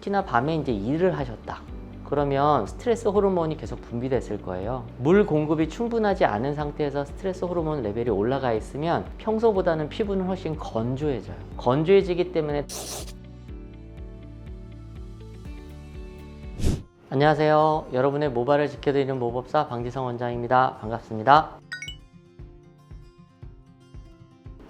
특히나 밤에 이제 일을 하셨다. 그러면 스트레스 호르몬이 계속 분비됐을 거예요. 물 공급이 충분하지 않은 상태에서 스트레스 호르몬 레벨이 올라가 있으면 평소보다는 피부는 훨씬 건조해져요. 건조해지기 때문에 안녕하세요. 여러분의 모발을 지켜드리는 모법사 방지성 원장입니다. 반갑습니다.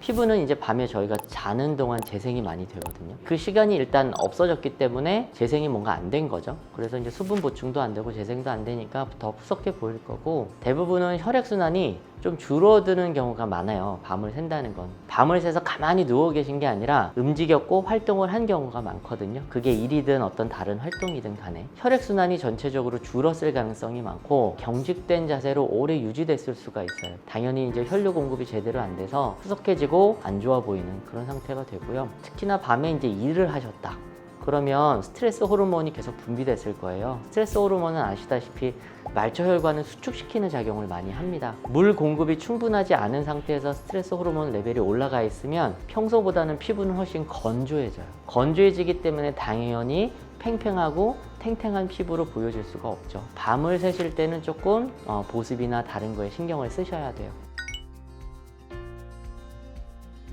피부는 이제 밤에 저희가 자는 동안 재생이 많이 되거든요. 그 시간이 일단 없어졌기 때문에 재생이 뭔가 안 된 거죠. 그래서 이제 수분 보충도 안 되고 재생도 안 되니까 더 푸석해 보일 거고, 대부분은 혈액순환이 좀 줄어드는 경우가 많아요. 밤을 샌다는 건. 밤을 새서 가만히 누워 계신 게 아니라 움직였고 활동을 한 경우가 많거든요. 그게 일이든 어떤 다른 활동이든 간에 혈액순환이 전체적으로 줄었을 가능성이 많고, 경직된 자세로 오래 유지됐을 수가 있어요. 당연히 이제 혈류 공급이 제대로 안 돼서 푸석해지고 안 좋아 보이는 그런 상태가 되고요. 특히나 밤에 이제 일을 하셨다. 그러면 스트레스 호르몬이 계속 분비됐을 거예요. 스트레스 호르몬은 아시다시피 말초혈관을 수축시키는 작용을 많이 합니다. 물 공급이 충분하지 않은 상태에서 스트레스 호르몬 레벨이 올라가 있으면 평소보다는 피부는 훨씬 건조해져요. 건조해지기 때문에 당연히 팽팽하고 탱탱한 피부로 보여질 수가 없죠. 밤을 새실 때는 조금 보습이나 다른 거에 신경을 쓰셔야 돼요.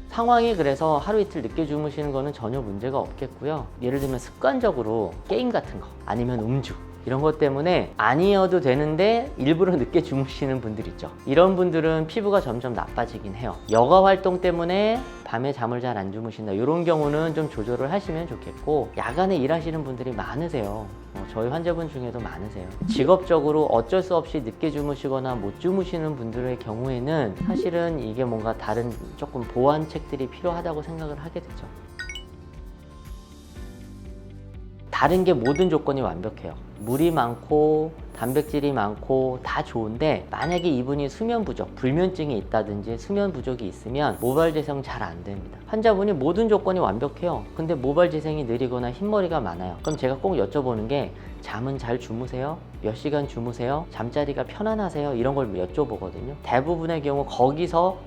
상황이 그래서 하루 이틀 늦게 주무시는 거는 전혀 문제가 없겠고요. 예를 들면 습관적으로 게임 같은 거 아니면 음주 이런 것 때문에 아니어도 되는데 일부러 늦게 주무시는 분들 있죠. 이런 분들은 피부가 점점 나빠지긴 해요. 여가 활동 때문에 밤에 잠을 잘 안 주무신다, 이런 경우는 좀 조절을 하시면 좋겠고, 야간에 일하시는 분들이 많으세요. 저희 환자분 중에도 많으세요. 직업적으로 어쩔 수 없이 늦게 주무시거나 못 주무시는 분들의 경우에는 사실은 이게 뭔가 다른 조금 보완책들이 필요하다고 생각을 하게 되죠. 다른 게 모든 조건이 완벽해요. 물이 많고 단백질이 많고 다 좋은데, 만약에 이분이 수면 부족, 불면증이 있다든지 수면 부족이 있으면 모발 재생 잘 안 됩니다. 환자분이 모든 조건이 완벽해요. 근데 모발 재생이 느리거나 흰머리가 많아요. 그럼 제가 꼭 여쭤보는 게, 잠은 잘 주무세요? 몇 시간 주무세요? 잠자리가 편안하세요? 이런 걸 여쭤보거든요. 대부분의 경우 거기서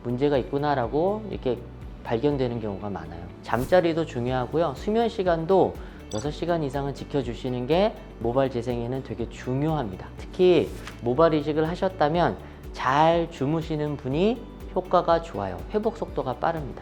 문제가 있구나라고 이렇게 발견되는 경우가 많아요. 잠자리도 중요하고요. 수면 시간도 6시간 이상은 지켜주시는 게 모발 재생에는 되게 중요합니다. 특히 모발 이식을 하셨다면 잘 주무시는 분이 효과가 좋아요. 회복 속도가 빠릅니다.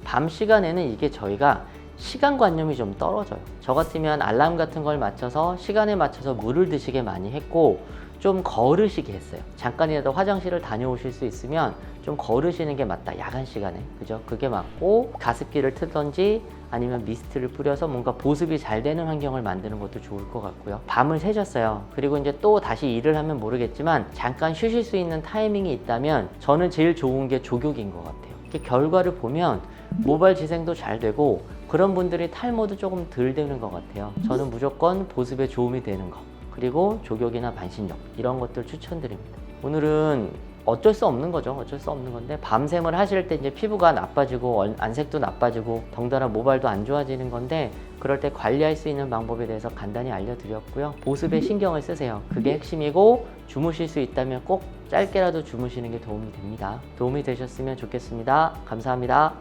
밤 시간에는 이게 저희가 시간관념이 좀 떨어져요. 저 같으면 알람 같은 걸 맞춰서 시간에 맞춰서 물을 드시게 많이 했고, 좀 걸으시게 했어요. 잠깐이라도 화장실을 다녀오실 수 있으면 좀 걸으시는 게 맞다, 야간 시간에. 그죠? 그게 맞고, 가습기를 틀던지 아니면 미스트를 뿌려서 뭔가 보습이 잘 되는 환경을 만드는 것도 좋을 것 같고요. 밤을 새셨어요. 그리고 이제 또 다시 일을 하면 모르겠지만 잠깐 쉬실 수 있는 타이밍이 있다면 저는 제일 좋은 게 족욕인 것 같아요. 이렇게 결과를 보면 모발 재생도 잘 되고, 그런 분들이 탈모도 조금 덜 되는 것 같아요. 저는 무조건 보습에 도움이 되는 거, 그리고 족욕이나 반신욕 이런 것들 추천드립니다. 오늘은 어쩔 수 없는 거죠. 어쩔 수 없는 건데, 밤샘을 하실 때 이제 피부가 나빠지고 안색도 나빠지고 덩달아 모발도 안 좋아지는 건데, 그럴 때 관리할 수 있는 방법에 대해서 간단히 알려드렸고요. 보습에 신경을 쓰세요. 그게 핵심이고, 주무실 수 있다면 꼭 짧게라도 주무시는 게 도움이 됩니다. 도움이 되셨으면 좋겠습니다. 감사합니다.